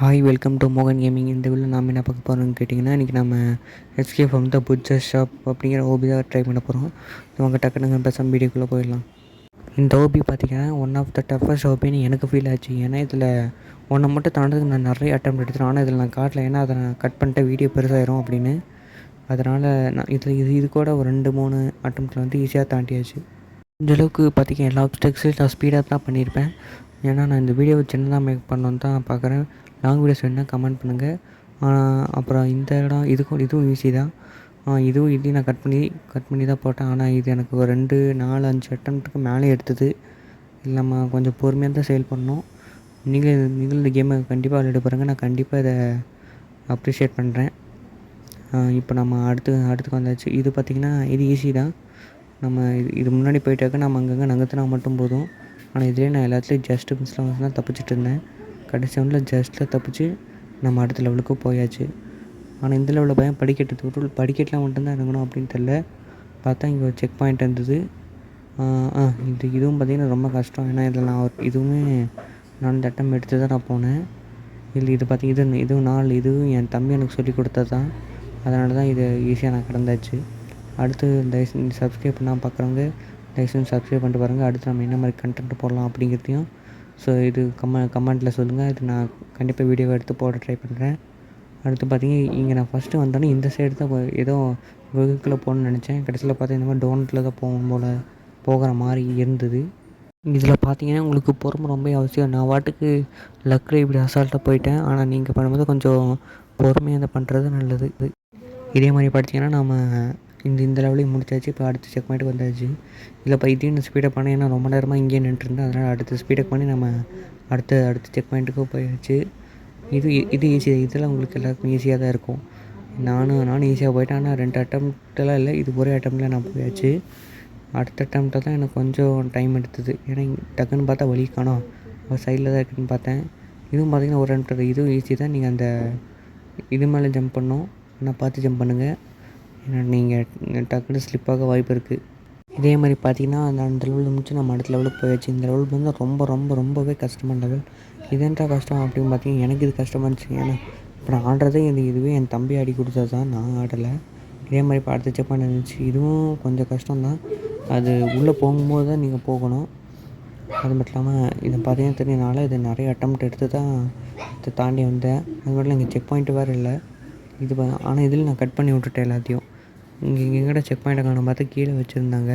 Hi welcome to மோகன் gaming. இந்த வீடியோவில் நாம் என்ன பார்க்க போகிறோம்னு கேட்டிங்கன்னா, இன்றைக்கி நம்ம escape from the butcher shop அப்படிங்கிற ஓபி தான் ட்ரை பண்ண போகிறோம். அவங்க டக்குனு பேசாமல் வீடியோக்குள்ளே போயிடலாம். இந்த ஓபி பார்த்திங்கன்னா ஒன் ஆஃப் த டஃபஸ்ட் ஓபின்னு எனக்கு ஃபீல் ஆச்சு. ஏன்னா இதில் ஒன்றை மட்டும் தாண்டதுக்கு நான் நிறைய அட்டம் எடுத்துட்டேன். ஆனால் இதில் நான் காட்டல, ஏன்னா அதை நான் கட் பண்ணிட்டு வீடியோ பெருசாயிரும் அப்படின்னு. அதனால் நான் இது கூட ஒரு 2-3 அட்டம்ப்டில் வந்து ஈஸியாக தாண்டியாச்சு. இந்தளவுக்கு பார்த்திங்கன்னா எல்லா ஆப்ஸ்டெக்ஸையும் நான் ஸ்பீடாக தான் பண்ணியிருப்பேன். ஏன்னா நான் இந்த வீடியோவை சின்னதாக மேக் பண்ணணுன்னு தான் பார்க்குறேன். லாங் வீடியோஸ் வேணுன்னா கமெண்ட் பண்ணுங்கள். அப்புறம் இந்த இடம் இதுவும் ஈஸி தான். இதையும் நான் கட் பண்ணி தான் போட்டேன். ஆனால் இது எனக்கு ஒரு 2, 4, 5 அட்டம்ப்ட்டுக்கு மேலே எடுத்தது. இல்லை நம்ம கொஞ்சம் பொறுமையாக தான் சேல் பண்ணணும். நீங்கள் இந்த கேமை கண்டிப்பாக விளையாட பாருங்கள். நான் கண்டிப்பாக இதை அப்ரிஷியேட் பண்ணுறேன். இப்போ நம்ம அடுத்துக்கு வந்தாச்சு. இது பார்த்திங்கன்னா இது ஈஸி தான். நம்ம இது முன்னாடி போயிட்டாக்க நம்ம அங்கங்கே நகர்த்தினா மட்டும் போதும். ஆனால் இதுலேயே நான் எல்லாத்துலேயும் ஜஸ்ட்டு மிஸ்ஸில் தான் தப்பிச்சிட்டு இருந்தேன். கடைசி ஒன்றில் ஜஸ்ட்டில் தப்பிச்சு நம்ம அடுத்த லெவலுக்கு போயாச்சு. ஆனால் இந்த லெவலில் பயம் படிக்கட்டில் மட்டும்தான் இறங்கணும் அப்படின்னு தெரில. பார்த்தா இங்கே ஒரு செக் பாயிண்ட் இருந்தது. இதுவும் பார்த்திங்கன்னா ரொம்ப கஷ்டம். ஏன்னா இதில் நான் இதுவுமே 4 அட்டம் எடுத்து தான் நான் போனேன். இது பார்த்திங்கன்னா இதுவும் 4 இதுவும் என் தம்பி எனக்கு சொல்லி கொடுத்தது தான். அதனால தான் இது ஈஸியாக நான் கடந்தாச்சு. அடுத்து தயவுசெஞ்சு சப்ஸ்கிரைப் பண்ணால் பார்க்குறவங்க தயவுசெஞ்சு சப்ஸ்கிரைப் பண்ணிட்டு பாருங்கள். அடுத்து நம்ம என்ன மாதிரி கண்டென்ட் போடலாம் அப்படிங்கிறதையும் இது கமெண்ட்டில் சொல்லுங்கள். இது நான் கண்டிப்பாக வீடியோவை எடுத்து போட ட்ரை பண்ணுறேன். அடுத்து பார்த்திங்கன்னா இங்கே நான் ஃபஸ்ட்டு வந்தோன்னே இந்த சைடு தான் ஏதோ வெகுக்குள்ளே போகணுன்னு நினச்சேன். கடைசியில் பார்த்தா இந்த மாதிரி டோனட்டில் தான் போகிற மாதிரி இருந்தது. இதில் பார்த்தீங்கன்னா உங்களுக்கு பொறுமை ரொம்ப அவசியம். நான் வாட்டுக்கு லக்கில் இப்படி அசால்ட்டாக போயிட்டேன். ஆனால் நீங்கள் பண்ணும்போது கொஞ்சம் பொறுமையாக அதை பண்ணுறது நல்லது. இதே மாதிரி பார்த்தீங்கன்னா நம்ம இந்த லெவலையும் முடிச்சாச்சு. இப்போ அடுத்த செக் பாயிண்ட்டுக்கு வந்தாச்சு. இல்லை இப்போ இதையும் ஸ்பீடப் பண்ணி ஏன்னா ரொம்ப நேரமாக இங்கேயே நின்றுருந்தேன். அதனால் அடுத்து ஸ்பீடப் பண்ணி நம்ம அடுத்த செக் பாயிண்ட்டுக்கு போயாச்சு. இது ஈஸி. இதெல்லாம் உங்களுக்கு எல்லாருக்கும் ஈஸியாக தான் இருக்கும். நானும் ஈஸியாக போயிட்டேன். ஆனால் 2 அட்டம்ப்டெல்லாம் இல்லை, இது ஒரே அட்டம்ப்டில் நான் போயாச்சு. அடுத்த அட்டம்ப்டில் தான் எனக்கு கொஞ்சம் டைம் எடுத்தது. ஏன்னா டக்குன்னு பார்த்தா வழி காணோம், சைடில் தான் இருக்குதுன்னு பார்த்தேன். இதுவும் பார்த்திங்கன்னா ஒரு அட்டம்ப்ட். இதுவும் ஈஸி தான். நீங்கள் அந்த இது மேலே ஜம்ப் பண்ணணும். ஆனால் பார்த்து ஜம்ப் பண்ணுங்கள். ஏன்னா நீங்கள் டக்குன்னு ஸ்லிப்பாக வாய்ப்பு இருக்குது. இதே மாதிரி பார்த்திங்கன்னா அந்த லெவலில் முடிச்சு நம்ம அடுத்த லெவலுக்கு போயாச்சு. இந்த லெவலுக்கு வந்து ரொம்பவே கஷ்டமான லெவல். இதென்டா கஷ்டம் அப்படின்னு பார்த்தீங்கன்னா எனக்கு இது கஷ்டமாக இருந்துச்சு. ஏன்னா இப்போ நான் ஆடுறதே இதுவே என் தம்பி ஆடி கொடுத்தது தான், நான் ஆடலை. இதே மாதிரி இப்போ அடுத்த செக் பாயிண்ட் இருந்துச்சு. இதுவும் கொஞ்சம் கஷ்டம்தான். அது உள்ளே போகும்போது தான் நீங்கள் போகணும். அது மட்டும் இல்லாமல் இதை பார்த்தீங்கன்னா தெரியனால இது நிறைய அட்டம்ப்ட் எடுத்து தான் இதை தாண்டி வந்தேன். அது மட்டும் இங்கே செக் பாயிண்ட்டு வேறு இல்லை. ஆனால் இதில் நான் கட் பண்ணி விட்டுட்டேன் எல்லாத்தையும். எங்கேட செக் பாயிண்ட்டை காணும் பார்த்தா கீழே வச்சுருந்தாங்க.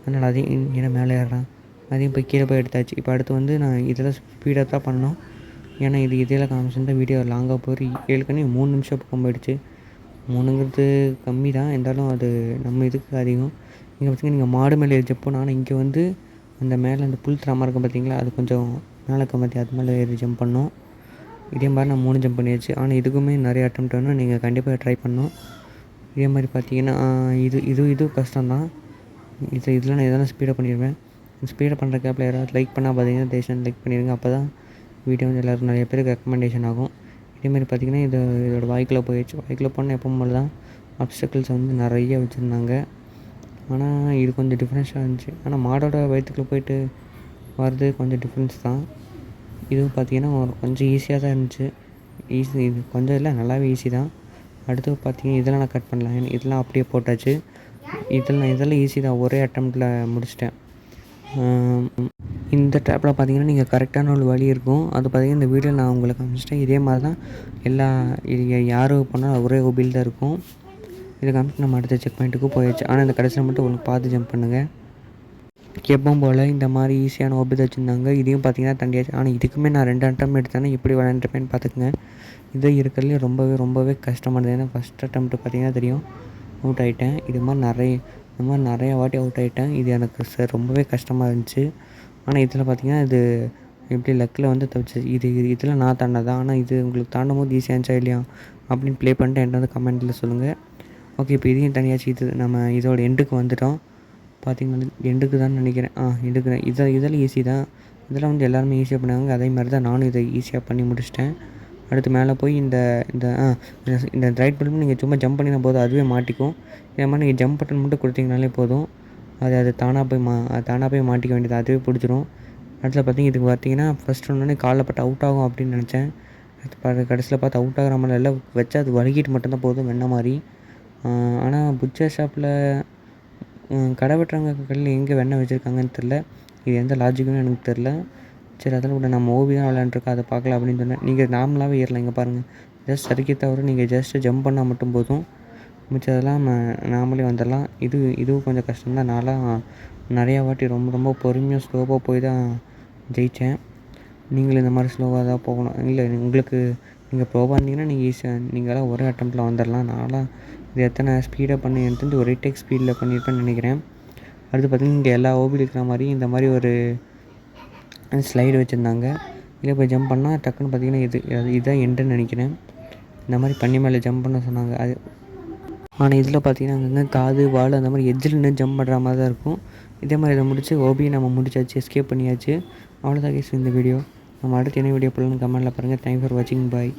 அதனால் அதையும் ஏன்னா மேலே ஏறுறேன், அதையும் போய் கீழே போய் எடுத்தாச்சு. இப்போ அடுத்து வந்து நான் இதெல்லாம் ஸ்பீடாக தான் பண்ணணும். ஏன்னா இதெல்லாம் காமிச்சிருந்தால் வீடியோ லாங்காக போய் ஏற்கனவே 3 நிமிஷம் பக்கம் போயிடுச்சு. 3ங்கிறது கம்மி தான், இருந்தாலும் அது நம்ம இதுக்கு அதிகம். இங்கே பார்த்திங்கன்னா நீங்கள் மாடு மேலே ஏறி ஜம்ப் பண்ணணும். ஆனால் இங்கே வந்து அந்த மேலே அந்த புல் தரமாக இருக்கும் பார்த்திங்களா, அது கொஞ்சம் மேலே கம்பத்தி அது மேலே ஏறி ஜம்ப் பண்ணோம். இதே மாதிரி நான் 3 ஜம்ப் பண்ணியாச்சு. ஆனால் இதுக்குமே நிறைய அட்டம்ப்ட் வேணும், நீங்கள் கண்டிப்பாக ட்ரை பண்ணணும். இதே மாதிரி பார்த்தீங்கன்னா இது கஷ்டம்தான். இதில் நான் எதனா ஸ்பீடாக பண்ணிடுவேன். ஸ்பீடாக பண்ணுற கேப்பில் யாராவது லைக் பண்ணால் பார்த்தீங்கன்னா தயவுசெய்து லைக் பண்ணிடுங்க. அப்போ தான் வீடியோ வந்து எல்லோரும் நிறைய பேருக்கு ரெக்கமெண்டேஷன் ஆகும். இதேமாதிரி பார்த்திங்கன்னா இதோட வாய்க்கில் போயிடுச்சு. வாய்க்கில் போனால் எப்போ போல தான் அப்ஸ்டக்கிள்ஸ் வந்து நிறைய வச்சுருந்தாங்க. ஆனால் இது கொஞ்சம் டிஃப்ரென்ஸாக இருந்துச்சு. ஆனால் மாடோட வயிற்றுக்குள்ளே போயிட்டு வர்றது கொஞ்சம் டிஃப்ரென்ஸ் தான். இதுவும் பார்த்திங்கன்னா கொஞ்சம் ஈஸியாக தான் இருந்துச்சு. இது கொஞ்சம் இல்லை, நல்லாவே ஈஸி தான். அடுத்து பார்த்திங்கன்னா இதெல்லாம் நான் கட் பண்ணலாம். இதெல்லாம் அப்படியே போட்டாச்சு. இதெல்லாம் ஈஸி தான், ஒரே அட்டம்ப்டில் முடிச்சிட்டேன். இந்த ட்ராப்பில் பார்த்திங்கன்னா நீங்கள் கரெக்டான ஒரு வழி இருக்கும். அது பார்த்திங்கன்னா இந்த வீடியோ நான் உங்களுக்கு காமிச்சிட்டேன். இதே மாதிரி தான் இது யார் பண்ணாலும் ஒரே ஓபியில் தான் இருக்கும். இதை காமிச்சு நம்ம அடுத்த செக் பாயிண்ட்டுக்கு போயாச்சு. ஆனால் இந்த கடைசியில் மட்டும் உங்களுக்கு பார்த்து ஜம்ப் பண்ணுங்கள். எப்பவும் போல் இந்த மாதிரி ஈஸியான ஓபி தான் வச்சுருந்தாங்க. இதையும் பார்த்திங்கன்னா தண்டியாச்சு. ஆனால் இதுக்குமே நான் 2 அட்டம் எடுத்தேன்னா எப்படி விளையாண்டுருப்பேன்னு பார்த்துக்குங்க. இது இருக்கிறதுலே ரொம்பவே கஷ்டமானது. ஏன்னா ஃபஸ்ட் அட்டம்ப்ட் பார்த்திங்கன்னா தெரியும், அவுட் ஆகிட்டேன். இந்த மாதிரி நிறையா வாட்டி அவுட் ஆகிட்டேன். இது எனக்கு ரொம்பவே கஷ்டமாக இருந்துச்சு. ஆனால் இதில் பார்த்திங்கன்னா இது எப்படி லக்கில் வந்து தவிச்சு இதில் நான் தாண்டதான். ஆனால் இது உங்களுக்கு தாண்டும் போது ஈஸியாக இருந்துச்சா இல்லையா அப்படின்னு ப்ளே பண்ணிட்டு என்கிட்ட வந்து கமெண்ட்டில் சொல்லுங்கள். ஓகே, இப்போ இதையும் தனியாச்சு. நம்ம இதோட எண்டுக்கு வந்துவிட்டோம். பார்த்திங்கன்னா எண்டுக்கு தான் நினைக்கிறேன். எண்டுக்கு இதெல்லாம் ஈஸி தான். இதெல்லாம் வந்து எல்லாருமே ஈஸியாக பண்ணுவாங்க. அதே மாதிரி தான் நானும் இதை ஈஸியாக பண்ணி முடிச்சிட்டேன். அடுத்து மேலே போய் இந்த ரைட் பட்டன் நீங்கள் சும்மா ஜம்ப் பண்ணினா போதும், அதுவே மாட்டிக்கும். இதே மாதிரி நீங்கள் ஜம்ப் பட்டன் மட்டும் கொடுத்தீங்கனாலே போதும், அது தானாக போய் மாட்டிக்க வேண்டியது, அதுவே பிடிச்சிரும். அடுத்து இதுக்கு பார்த்தீங்கன்னா ஃபஸ்ட் ஒன்று காலில் பட்டு அவுட் ஆகும் அப்படின்னு நினச்சேன். கடைசியில் பார்த்து அவுட் ஆகிற மாதிரி இல்லை, வச்சா அது வழுக்கிட்டு மட்டும்தான் போதும் வெண்ண மாதிரி. ஆனால் புட்சர் ஷாப்பில் கடை வெட்டுறவங்க கடையில் எங்கே வெண்ணெய் வச்சுருக்காங்கன்னு தெரில. இது எந்த லாஜிக்குன்னு எனக்கு தெரில. சரி அதெல்லாம் கூட நம்ம ஓபி தான் விளையாண்டுருக்கோம், அதை பார்க்கலாம் அப்படின்னு சொன்னேன். நீங்கள் நார்மலாகவே ஏறலாம். இங்கே பாருங்கள், ஜஸ்ட் சறுக்கி தவிர நீங்கள் ஜஸ்ட்டு ஜம்ப் பண்ணால் மட்டும் போதும், மிச்சதெல்லாம் நாமளே வந்துடலாம். இதுவும் கொஞ்சம் கஷ்டம்தான். நான்லாம் நிறையா வாட்டி ரொம்ப ரொம்ப பொறுமையாக ஸ்லோவாக போய் தான் ஜெயித்தேன். நீங்களும் இந்த மாதிரி ஸ்லோவாக தான் போகணும். இல்லை உங்களுக்கு நீங்கள் ப்ரோவாக இருந்தீங்கன்னா நீங்கள் நீங்களாம் ஒரே அட்டம்ப்டில் வந்துடலாம். நான்லாம் இது எத்தனை ஸ்பீடாக பண்ணி எடுத்துட்டு ஒரே டேக் ஸ்பீடில் பண்ணியிருப்பேன்னு நினைக்கிறேன். அடுத்து பார்த்திங்கன்னா இங்கே எல்லா ஓபியில் இருக்கிற மாதிரி இந்த மாதிரி ஒரு ஸ்லைடு வச்சுருந்தாங்க. இதில் போய் ஜம்ப் பண்ணால் டக்குன்னு பார்த்திங்கன்னா இதுதான் எண்டுன்னு நினைக்கிறேன். இந்த மாதிரி பண்ணி மேலே ஜம்ப் பண்ண சொன்னாங்க. அது ஆனால் இதில் பார்த்திங்கன்னா அங்கங்கே காது வால் அந்த மாதிரி எட்ஜில் நின்று ஜம்ப் பண்ணுற மாதிரி தான் இருக்கும். இதே மாதிரி இதை முடித்து ஓபியை நம்ம முடிச்சாச்சு, எஸ்கேப் பண்ணியாச்சு. அவ்வளோதான் கேஸ் இந்த வீடியோ. நம்ம அடுத்து என்ன வீடியோ போடலான்னு கமெண்ட்டில் பாருங்கள். தேங்க்ஸ் ஃபார் வாட்சிங். பாய்.